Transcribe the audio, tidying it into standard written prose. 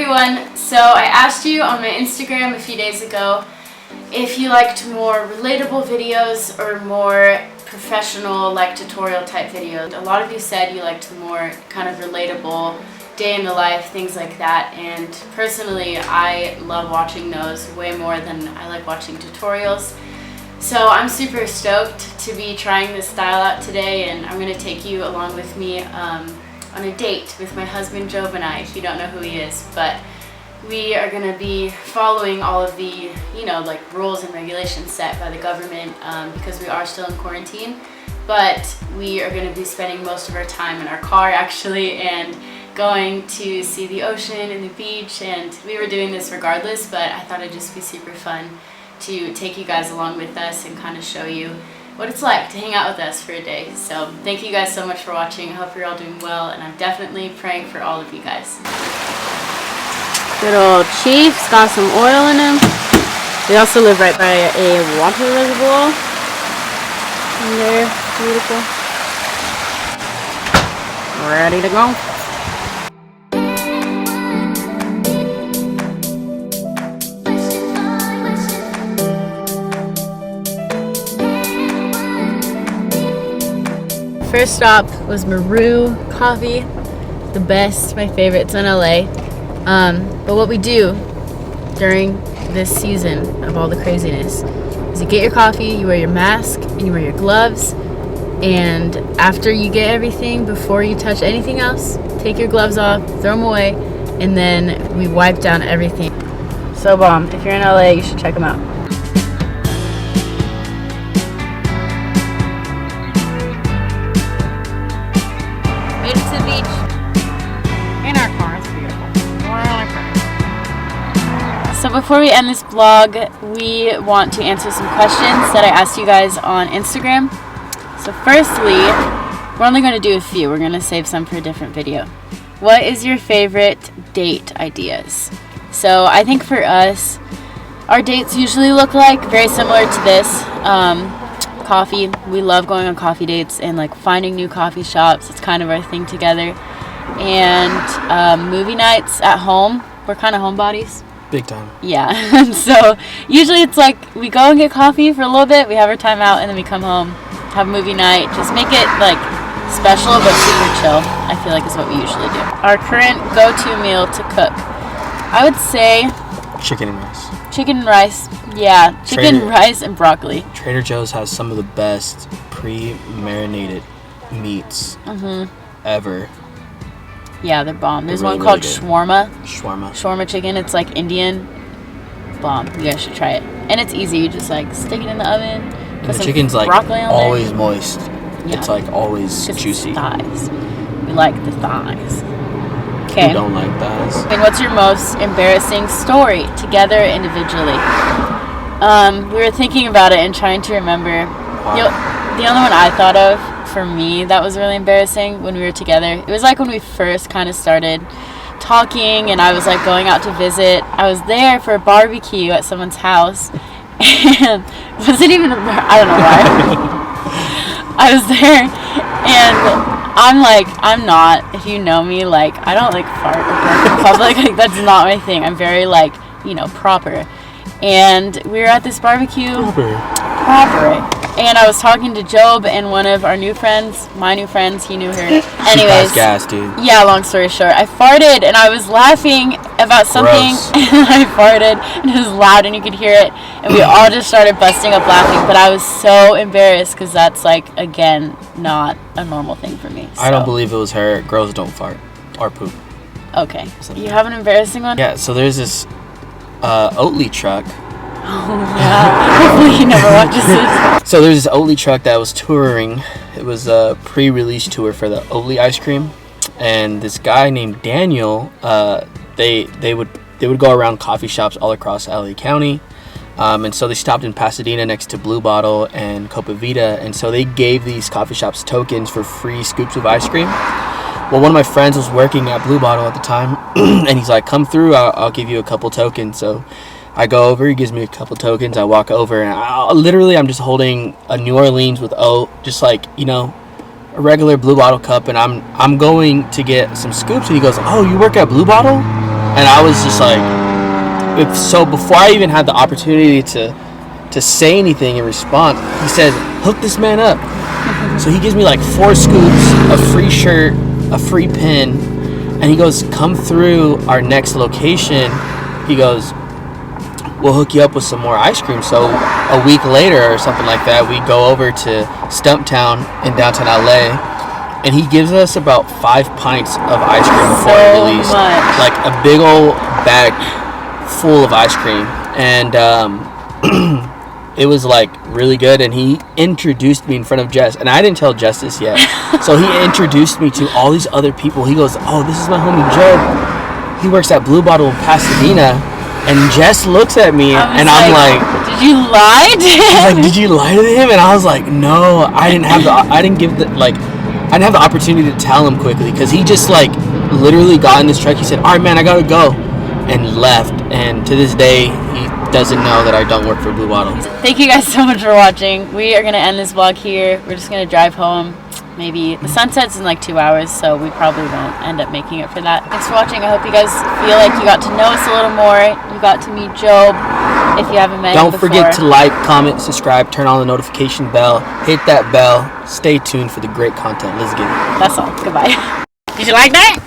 everyone! So I asked you on my Instagram a few days ago if you liked more relatable videos or more professional, like tutorial type videos. A lot of you said you liked the more kind of relatable, day in the life, things like that, and personally I love watching those way more than I like watching tutorials. So I'm super stoked to be trying this style out today, and I'm going to take you along with me on a date with my husband Job and I, if you don't know who he is. But we are going to be following all of the, like rules and regulations set by the government because we are still in quarantine. But we are going to be spending most of our time in our car actually, and going to see the ocean and the beach. And we were doing this regardless, but I thought it'd just be super fun to take you guys along with us and kind of show you what it's like to hang out with us for a day. So thank you guys so much for watching. I hope you're all doing well, and I'm definitely praying for all of you guys. Good old Chief's got some oil in him. We also live right by a water reservoir. And they're beautiful. Ready to go. First stop was Maru Coffee, the best, my favorite. It's in LA. But what we do during this season of all the craziness is you get your coffee, you wear your mask, and you wear your gloves. And after you get everything, before you touch anything else, take your gloves off, throw them away, and then we wipe down everything. So bomb. If you're in LA, you should check them out. So before we end this vlog, we want to answer some questions that I asked you guys on Instagram. So firstly, we're only going to do a few. We're going to save some for a different video. What is your favorite date ideas? So I think for us, our dates usually look like very similar to this. Coffee. We love going on coffee dates and like finding new coffee shops. It's kind of our thing together. And movie nights at home. We're kind of homebodies. Big time. Yeah. So usually it's like we go and get coffee for a little bit, we have our time out, and then we come home, have a movie night. Just make it like special but super chill, I feel like is what we usually do. Our current go-to meal to cook, I would say chicken and rice. Chicken and rice. Yeah. Chicken, rice, and broccoli. Trader Joe's has some of the best pre-marinated meats ever. Yeah, they're bomb. There's really, one called really shawarma. Shawarma chicken. It's like Indian. Bomb. You guys should try it. And it's easy. You just like stick it in the oven. And the chicken's like always moist. Yeah. It's like always juicy. It's thighs. We like the thighs. Okay. We don't like thighs. And what's your most embarrassing story, together or individually? We were thinking about it and trying to remember. Wow. The only one I thought of for me that was really embarrassing when we were together, it was like when we first kind of started talking and I was like going out to visit. I was there for a barbecue at someone's house, and wasn't even I don't know why. I was there, and I'm not, if you know me, like I don't like fart or burp in public. Like that's not my thing. I'm very like proper. And we were at this barbecue. Proper. And I was talking to Job and one of our new friends, my new friends, he knew her. Anyways, she gas, dude. Yeah, long story short, I farted and I was laughing about something. And I farted and it was loud and you could hear it, and we all just started busting up laughing. But I was so embarrassed because that's like, again, not a normal thing for me. So. I don't believe it was her. Girls don't fart or poop. Okay. You have an embarrassing one? Yeah, so there's this Oatly truck. Oh, yeah. Hopefully he never watches this. So there's this Oatly truck that was touring. It was a pre-release tour for the Oatly ice cream, and this guy named Daniel, they would go around coffee shops all across LA County, and so they stopped in Pasadena next to Blue Bottle and Copa Vida, and so they gave these coffee shops tokens for free scoops of ice cream. Well, one of my friends was working at Blue Bottle at the time, and he's like, "Come through, I'll give you a couple tokens." So I go over, he gives me a couple tokens, I walk over, and I'm just holding a New Orleans with just like, a regular Blue Bottle cup, and I'm going to get some scoops, and he goes, "Oh, you work at Blue Bottle?" And I was just like, so before I even had the opportunity to say anything in response, he said, hook this man up. So he gives me like 4 scoops, a free shirt, a free pin, and he goes, come through our next location. He goes, we'll hook you up with some more ice cream. So a week later or something like that, we go over to Stumptown in downtown LA, and he gives us about 5 pints of ice cream before we release. Like a big old bag full of ice cream. And it was like really good, and he introduced me in front of Jess, and I didn't tell Jess this yet. So he introduced me to all these other people. He goes, oh, this is my homie Joe. He works at Blue Bottle in Pasadena. And Jess looks at me, and I'm like, did you lie to him? She's like, did you lie to him? And I was like, no, I didn't have I didn't have the opportunity to tell him quickly, because he just like literally got in this truck. He said, all right, man, I gotta go, and left. And to this day, he doesn't know that I don't work for Blue Bottle. Thank you guys so much for watching. We are gonna end this vlog here. We're just gonna drive home. Maybe the sun sets in like 2 hours, so we probably won't end up making it for that. Thanks for watching. I hope you guys feel like you got to know us a little more. You got to meet Job if you haven't met him before. Don't forget to like, comment, subscribe, turn on the notification bell, hit that bell. Stay tuned for the great content. Let's get it. That's all. Goodbye. Did you like that?